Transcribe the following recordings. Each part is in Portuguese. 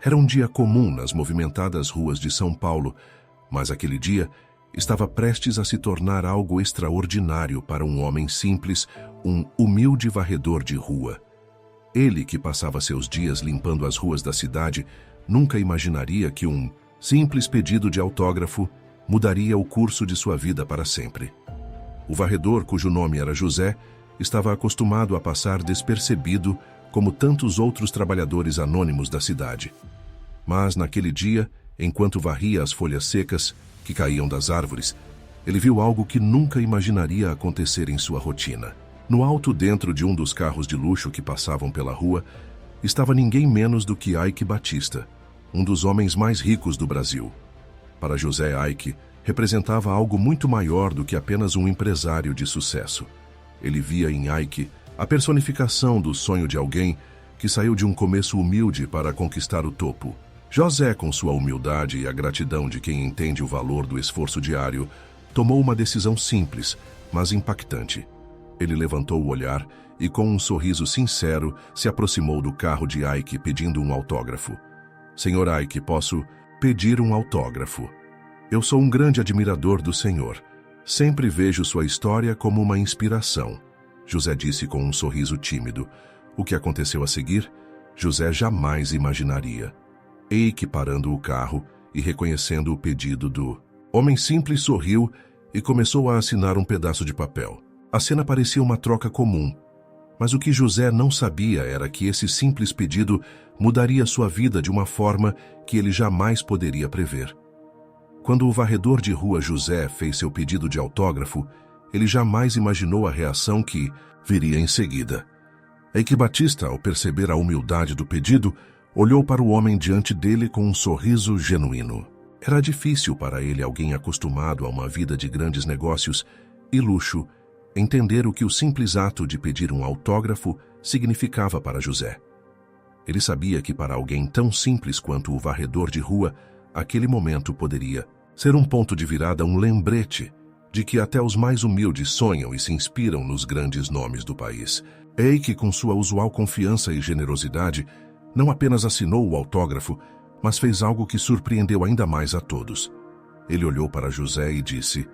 Era um dia comum nas movimentadas ruas de São Paulo, mas aquele dia estava prestes a se tornar algo extraordinário para um homem simples, um humilde varredor de rua. Ele, que passava seus dias limpando as ruas da cidade, nunca imaginaria que um simples pedido de autógrafo mudaria o curso de sua vida para sempre. O varredor, cujo nome era José, estava acostumado a passar despercebido como tantos outros trabalhadores anônimos da cidade. Mas naquele dia, enquanto varria as folhas secas que caíam das árvores, ele viu algo que nunca imaginaria acontecer em sua rotina. No alto, dentro de um dos carros de luxo que passavam pela rua, estava ninguém menos do que Eike Batista, um dos homens mais ricos do Brasil. Para José, Eike representava algo muito maior do que apenas um empresário de sucesso. Ele via em Eike a personificação do sonho de alguém que saiu de um começo humilde para conquistar o topo. José, com sua humildade e a gratidão de quem entende o valor do esforço diário, tomou uma decisão simples, mas impactante. Ele levantou o olhar e, com um sorriso sincero, se aproximou do carro de Eike pedindo um autógrafo. Senhor Eike, posso pedir um autógrafo? Eu sou um grande admirador do senhor. Sempre vejo sua história como uma inspiração. José disse com um sorriso tímido. O que aconteceu a seguir, José jamais imaginaria. Eike, parando o carro e reconhecendo o pedido do homem simples, sorriu e começou a assinar um pedaço de papel. A cena parecia uma troca comum, mas o que José não sabia era que esse simples pedido mudaria sua vida de uma forma que ele jamais poderia prever. Quando o varredor de rua José fez seu pedido de autógrafo, ele jamais imaginou a reação que viria em seguida. Eike Batista, ao perceber a humildade do pedido, olhou para o homem diante dele com um sorriso genuíno. Era difícil para ele, alguém acostumado a uma vida de grandes negócios e luxo, entender o que o simples ato de pedir um autógrafo significava para José. Ele sabia que para alguém tão simples quanto o varredor de rua, aquele momento poderia ser um ponto de virada, um lembrete de que até os mais humildes sonham e se inspiram nos grandes nomes do país. Eike, com sua usual confiança e generosidade, não apenas assinou o autógrafo, mas fez algo que surpreendeu ainda mais a todos. Ele olhou para José e disse: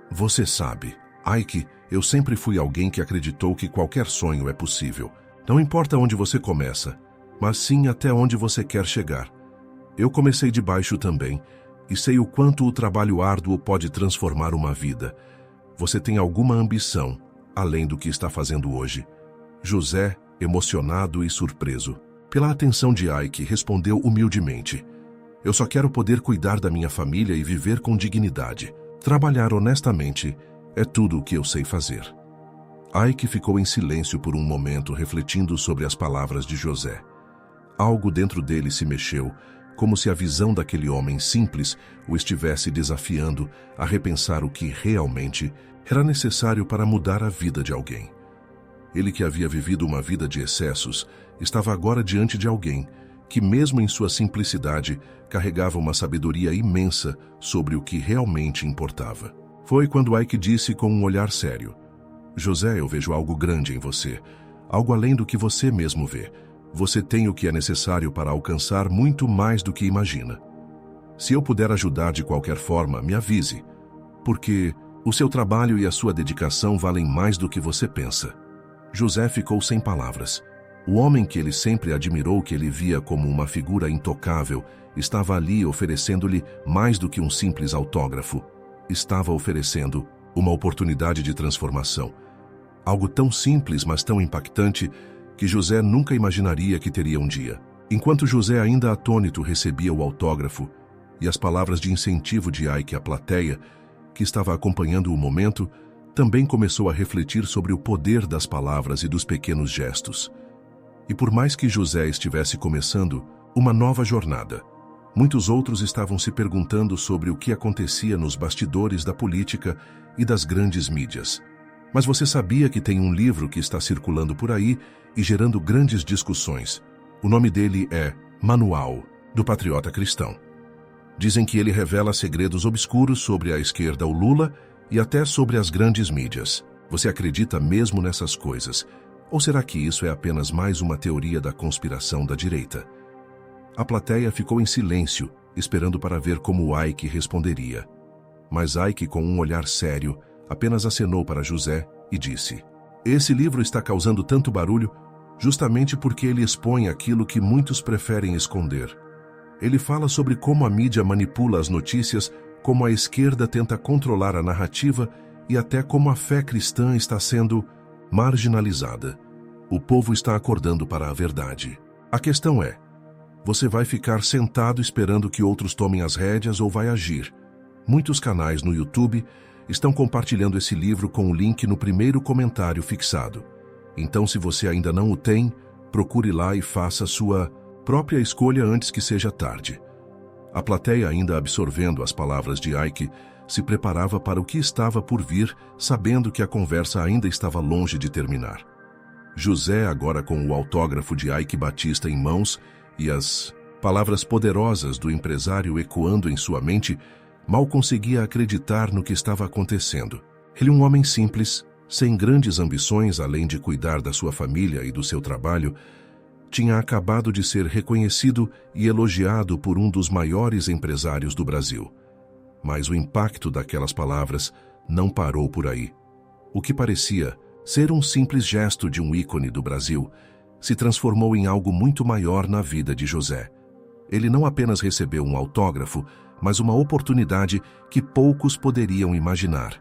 "Você sabe, Eike, eu sempre fui alguém que acreditou que qualquer sonho é possível. Não importa onde você começa, mas sim até onde você quer chegar. Eu comecei de baixo também, e sei o quanto o trabalho árduo pode transformar uma vida. Você tem alguma ambição, além do que está fazendo hoje?" José, emocionado e surpreso pela atenção de Eike, respondeu humildemente: "Eu só quero poder cuidar da minha família e viver com dignidade. Trabalhar honestamente é tudo o que eu sei fazer." Eike ficou em silêncio por um momento, refletindo sobre as palavras de José. Algo dentro dele se mexeu, como se a visão daquele homem simples o estivesse desafiando a repensar o que realmente era necessário para mudar a vida de alguém. Ele, que havia vivido uma vida de excessos, estava agora diante de alguém que, mesmo em sua simplicidade, carregava uma sabedoria imensa sobre o que realmente importava. Foi quando Eike disse com um olhar sério: "José, eu vejo algo grande em você, algo além do que você mesmo vê. Você tem o que é necessário para alcançar muito mais do que imagina. Se eu puder ajudar de qualquer forma, me avise, porque o seu trabalho e a sua dedicação valem mais do que você pensa." José ficou sem palavras. O homem que ele sempre admirou, que ele via como uma figura intocável, estava ali oferecendo-lhe mais do que um simples autógrafo. Estava oferecendo uma oportunidade de transformação. Algo tão simples, mas tão impactante, que José nunca imaginaria que teria um dia. Enquanto José, ainda atônito, recebia o autógrafo e as palavras de incentivo de Eike, a plateia, que estava acompanhando o momento, também começou a refletir sobre o poder das palavras e dos pequenos gestos. E por mais que José estivesse começando uma nova jornada, muitos outros estavam se perguntando sobre o que acontecia nos bastidores da política e das grandes mídias. Mas você sabia que tem um livro que está circulando por aí e gerando grandes discussões? O nome dele é Manual do Patriota Cristão. Dizem que ele revela segredos obscuros sobre a esquerda, o Lula, e até sobre as grandes mídias. Você acredita mesmo nessas coisas? Ou será que isso é apenas mais uma teoria da conspiração da direita? A plateia ficou em silêncio, esperando para ver como Ike responderia. Mas Ike, com um olhar sério, apenas acenou para José e disse: "Esse livro está causando tanto barulho justamente porque ele expõe aquilo que muitos preferem esconder. Ele fala sobre como a mídia manipula as notícias, como a esquerda tenta controlar a narrativa e até como a fé cristã está sendo marginalizada. O povo está acordando para a verdade. A questão é, você vai ficar sentado esperando que outros tomem as rédeas ou vai agir? Muitos canais no YouTube estão compartilhando esse livro com o link no primeiro comentário fixado. Então, se você ainda não o tem, procure lá e faça sua própria escolha antes que seja tarde." A plateia, ainda absorvendo as palavras de Ike, se preparava para o que estava por vir, sabendo que a conversa ainda estava longe de terminar. José, agora com o autógrafo de Ike Batista em mãos e as palavras poderosas do empresário ecoando em sua mente, mal conseguia acreditar no que estava acontecendo. Ele, um homem simples, sem grandes ambições além de cuidar da sua família e do seu trabalho, tinha acabado de ser reconhecido e elogiado por um dos maiores empresários do Brasil. Mas o impacto daquelas palavras não parou por aí. O que parecia ser um simples gesto de um ícone do Brasil se transformou em algo muito maior na vida de José. Ele não apenas recebeu um autógrafo, mas uma oportunidade que poucos poderiam imaginar.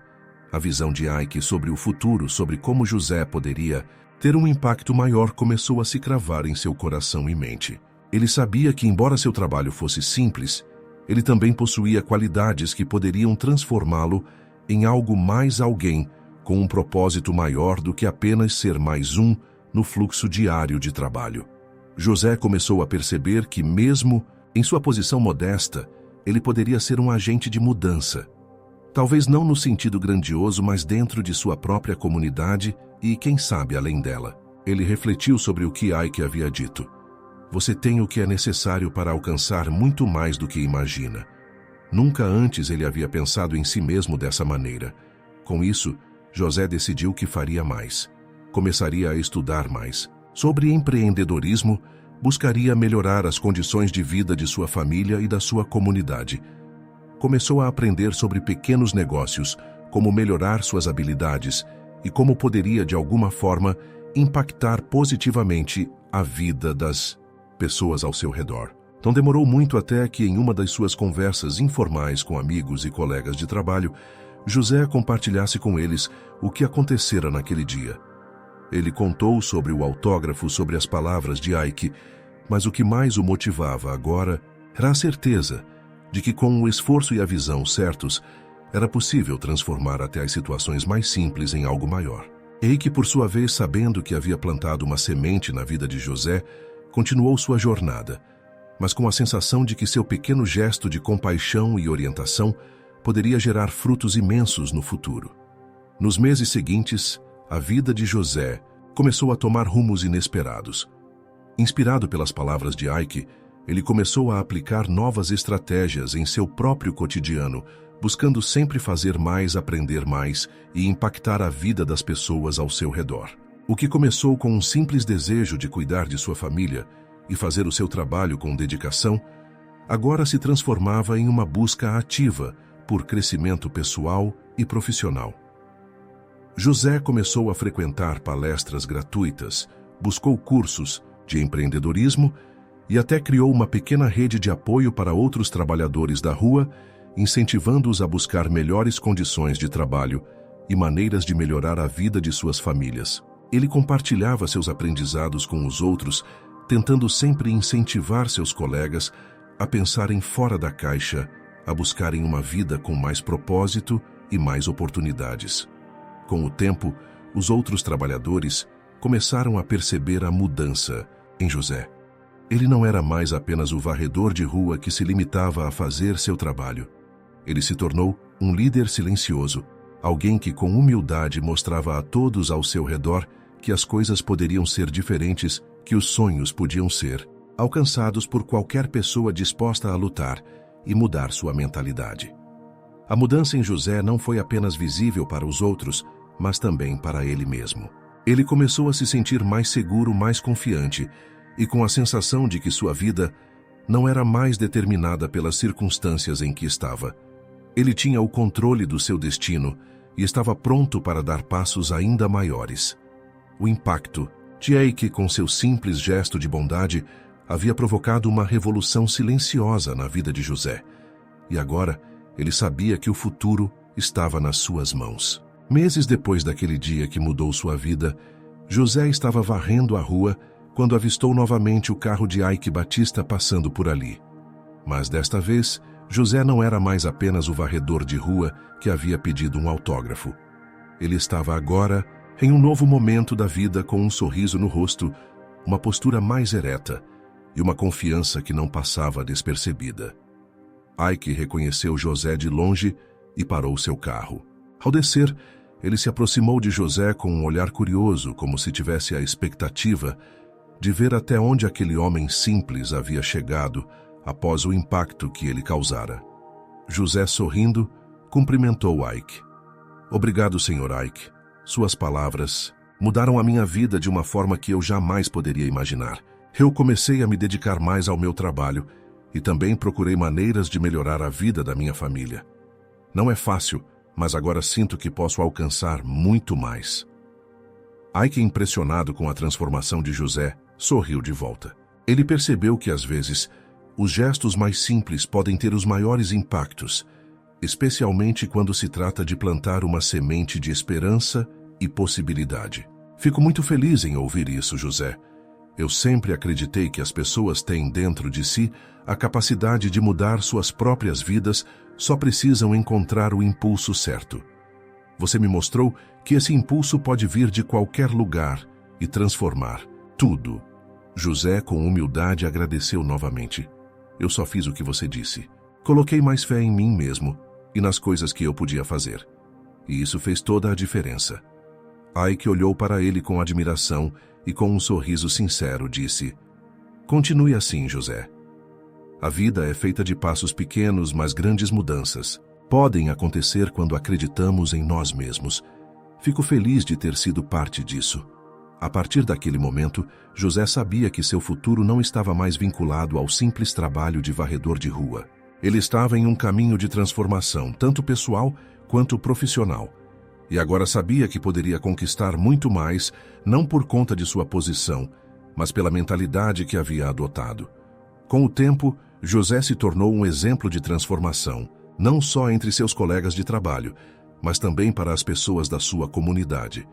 A visão de Ike sobre o futuro, sobre como José poderia ter um impacto maior, começou a se cravar em seu coração e mente. Ele sabia que, embora seu trabalho fosse simples, ele também possuía qualidades que poderiam transformá-lo em algo mais alguém, com um propósito maior do que apenas ser mais um no fluxo diário de trabalho. José começou a perceber que, mesmo em sua posição modesta, ele poderia ser um agente de mudança. Talvez não no sentido grandioso, mas dentro de sua própria comunidade e, quem sabe, além dela. Ele refletiu sobre o que Ike havia dito. Você tem o que é necessário para alcançar muito mais do que imagina. Nunca antes ele havia pensado em si mesmo dessa maneira. Com isso, José decidiu que faria mais. Começaria a estudar mais sobre empreendedorismo, buscaria melhorar as condições de vida de sua família e da sua comunidade. Começou a aprender sobre pequenos negócios, como melhorar suas habilidades e como poderia, de alguma forma, impactar positivamente a vida das pessoas ao seu redor. Não demorou muito até que, em uma das suas conversas informais com amigos e colegas de trabalho, José compartilhasse com eles o que acontecera naquele dia. Ele contou sobre o autógrafo, sobre as palavras de Ike, mas o que mais o motivava agora era a certeza de que, com o esforço e a visão certos, era possível transformar até as situações mais simples em algo maior. Ike, por sua vez, sabendo que havia plantado uma semente na vida de José, continuou sua jornada, mas com a sensação de que seu pequeno gesto de compaixão e orientação poderia gerar frutos imensos no futuro. Nos meses seguintes, a vida de José começou a tomar rumos inesperados. Inspirado pelas palavras de Ike, ele começou a aplicar novas estratégias em seu próprio cotidiano, buscando sempre fazer mais, aprender mais e impactar a vida das pessoas ao seu redor. O que começou com um simples desejo de cuidar de sua família e fazer o seu trabalho com dedicação, agora se transformava em uma busca ativa por crescimento pessoal e profissional. José começou a frequentar palestras gratuitas, buscou cursos de empreendedorismo e até criou uma pequena rede de apoio para outros trabalhadores da rua, incentivando-os a buscar melhores condições de trabalho e maneiras de melhorar a vida de suas famílias. Ele compartilhava seus aprendizados com os outros, tentando sempre incentivar seus colegas a pensarem fora da caixa, a buscarem uma vida com mais propósito e mais oportunidades. Com o tempo, os outros trabalhadores começaram a perceber a mudança em José. Ele não era mais apenas o varredor de rua que se limitava a fazer seu trabalho. Ele se tornou um líder silencioso, alguém que com humildade mostrava a todos ao seu redor que as coisas poderiam ser diferentes, que os sonhos podiam ser alcançados por qualquer pessoa disposta a lutar e mudar sua mentalidade. A mudança em José não foi apenas visível para os outros, mas também para ele mesmo. Ele começou a se sentir mais seguro, mais confiante e com a sensação de que sua vida não era mais determinada pelas circunstâncias em que estava. Ele tinha o controle do seu destino e estava pronto para dar passos ainda maiores. O impacto de Eike com seu simples gesto de bondade havia provocado uma revolução silenciosa na vida de José. E agora, ele sabia que o futuro estava nas suas mãos. Meses depois daquele dia que mudou sua vida, José estava varrendo a rua quando avistou novamente o carro de Eike Batista passando por ali. Mas desta vez, José não era mais apenas o varredor de rua que havia pedido um autógrafo. Ele estava agora em um novo momento da vida com um sorriso no rosto, uma postura mais ereta e uma confiança que não passava despercebida. Eike reconheceu José de longe e parou seu carro. Ao descer, ele se aproximou de José com um olhar curioso, como se tivesse a expectativa de ver até onde aquele homem simples havia chegado após o impacto que ele causara. José, sorrindo, cumprimentou Eike. Obrigado, Sr. Eike. Suas palavras mudaram a minha vida de uma forma que eu jamais poderia imaginar. Eu comecei a me dedicar mais ao meu trabalho e também procurei maneiras de melhorar a vida da minha família. Não é fácil, mas agora sinto que posso alcançar muito mais. Eike, impressionado com a transformação de José, sorriu de volta. Ele percebeu que, às vezes, os gestos mais simples podem ter os maiores impactos, especialmente quando se trata de plantar uma semente de esperança e possibilidade. Fico muito feliz em ouvir isso, José. Eu sempre acreditei que as pessoas têm dentro de si a capacidade de mudar suas próprias vidas, só precisam encontrar o impulso certo. Você me mostrou que esse impulso pode vir de qualquer lugar e transformar tudo. José, com humildade, agradeceu novamente. Eu só fiz o que você disse. Coloquei mais fé em mim mesmo e nas coisas que eu podia fazer. E isso fez toda a diferença. Eike olhou para ele com admiração e com um sorriso sincero disse: Continue assim, José. A vida é feita de passos pequenos, mas grandes mudanças. Podem acontecer quando acreditamos em nós mesmos. Fico feliz de ter sido parte disso. A partir daquele momento, José sabia que seu futuro não estava mais vinculado ao simples trabalho de varredor de rua. Ele estava em um caminho de transformação, tanto pessoal quanto profissional. E agora sabia que poderia conquistar muito mais, não por conta de sua posição, mas pela mentalidade que havia adotado. Com o tempo, José se tornou um exemplo de transformação, não só entre seus colegas de trabalho, mas também para as pessoas da sua comunidade.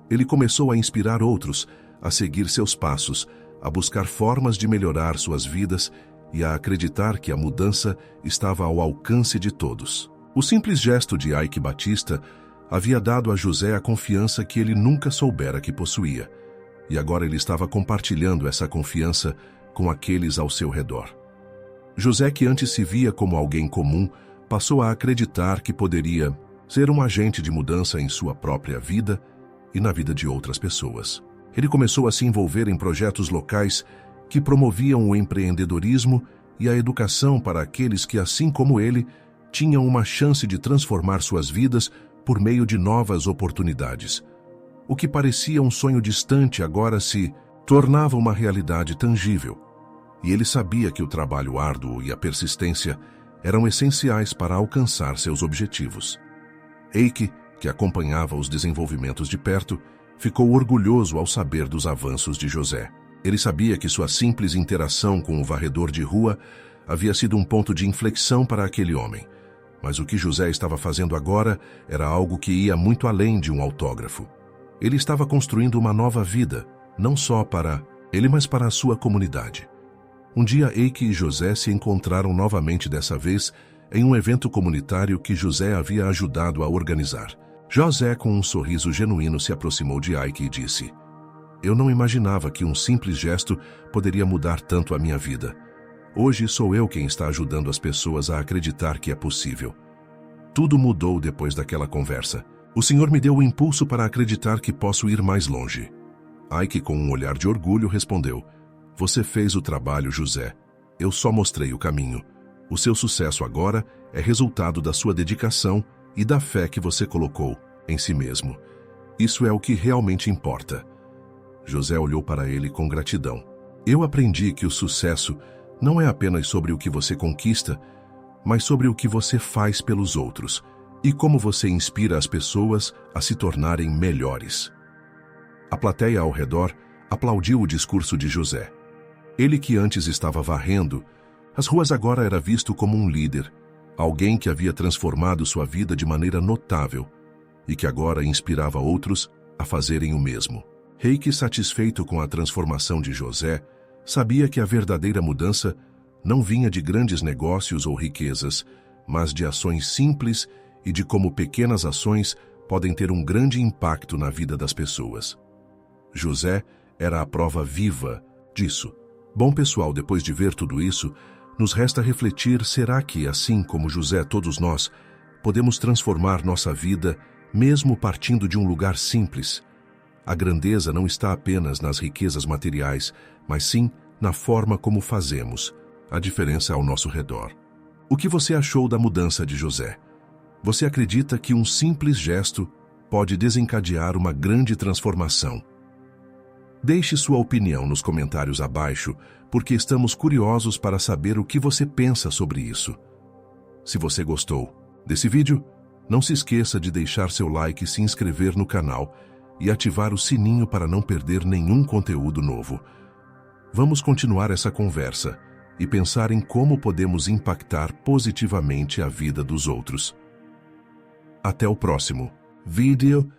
Ele começou a inspirar outros a seguir seus passos, a buscar formas de melhorar suas vidas e a acreditar que a mudança estava ao alcance de todos. O simples gesto de Eike Batista havia dado a José a confiança que ele nunca soubera que possuía, e agora ele estava compartilhando essa confiança com aqueles ao seu redor. José, que antes se via como alguém comum, passou a acreditar que poderia ser um agente de mudança em sua própria vida e na vida de outras pessoas. Ele começou a se envolver em projetos locais que promoviam o empreendedorismo e a educação para aqueles que, assim como ele, tinham uma chance de transformar suas vidas por meio de novas oportunidades. O que parecia um sonho distante agora se tornava uma realidade tangível. E ele sabia que o trabalho árduo e a persistência eram essenciais para alcançar seus objetivos. Eike, que acompanhava os desenvolvimentos de perto, ficou orgulhoso ao saber dos avanços de José. Ele sabia que sua simples interação com o varredor de rua havia sido um ponto de inflexão para aquele homem. Mas o que José estava fazendo agora era algo que ia muito além de um autógrafo. Ele estava construindo uma nova vida, não só para ele, mas para a sua comunidade. Um dia, Eike e José se encontraram novamente, dessa vez em um evento comunitário que José havia ajudado a organizar. José, com um sorriso genuíno, se aproximou de Eike e disse: Eu não imaginava que um simples gesto poderia mudar tanto a minha vida. Hoje sou eu quem está ajudando as pessoas a acreditar que é possível. Tudo mudou depois daquela conversa. O Senhor me deu o impulso para acreditar que posso ir mais longe. Eike, com um olhar de orgulho, respondeu: Você fez o trabalho, José. Eu só mostrei o caminho. O seu sucesso agora é resultado da sua dedicação e da fé que você colocou em si mesmo. Isso é o que realmente importa. José olhou para ele com gratidão. Eu aprendi que o sucesso não é apenas sobre o que você conquista, mas sobre o que você faz pelos outros e como você inspira as pessoas a se tornarem melhores. A plateia ao redor aplaudiu o discurso de José. Ele, que antes estava varrendo as ruas, agora era visto como um líder, alguém que havia transformado sua vida de maneira notável e que agora inspirava outros a fazerem o mesmo. Reiki, satisfeito com a transformação de José, sabia que a verdadeira mudança não vinha de grandes negócios ou riquezas, mas de ações simples e de como pequenas ações podem ter um grande impacto na vida das pessoas. José era a prova viva disso. Bom, pessoal, depois de ver tudo isso, nos resta refletir: será que, assim como José, todos nós podemos transformar nossa vida, mesmo partindo de um lugar simples? A grandeza não está apenas nas riquezas materiais, mas sim na forma como fazemos a diferença ao nosso redor. O que você achou da mudança de José? Você acredita que um simples gesto pode desencadear uma grande transformação? Deixe sua opinião nos comentários abaixo, porque estamos curiosos para saber o que você pensa sobre isso. Se você gostou desse vídeo, não se esqueça de deixar seu like e se inscrever no canal e ativar o sininho para não perder nenhum conteúdo novo. Vamos continuar essa conversa e pensar em como podemos impactar positivamente a vida dos outros. Até o próximo vídeo.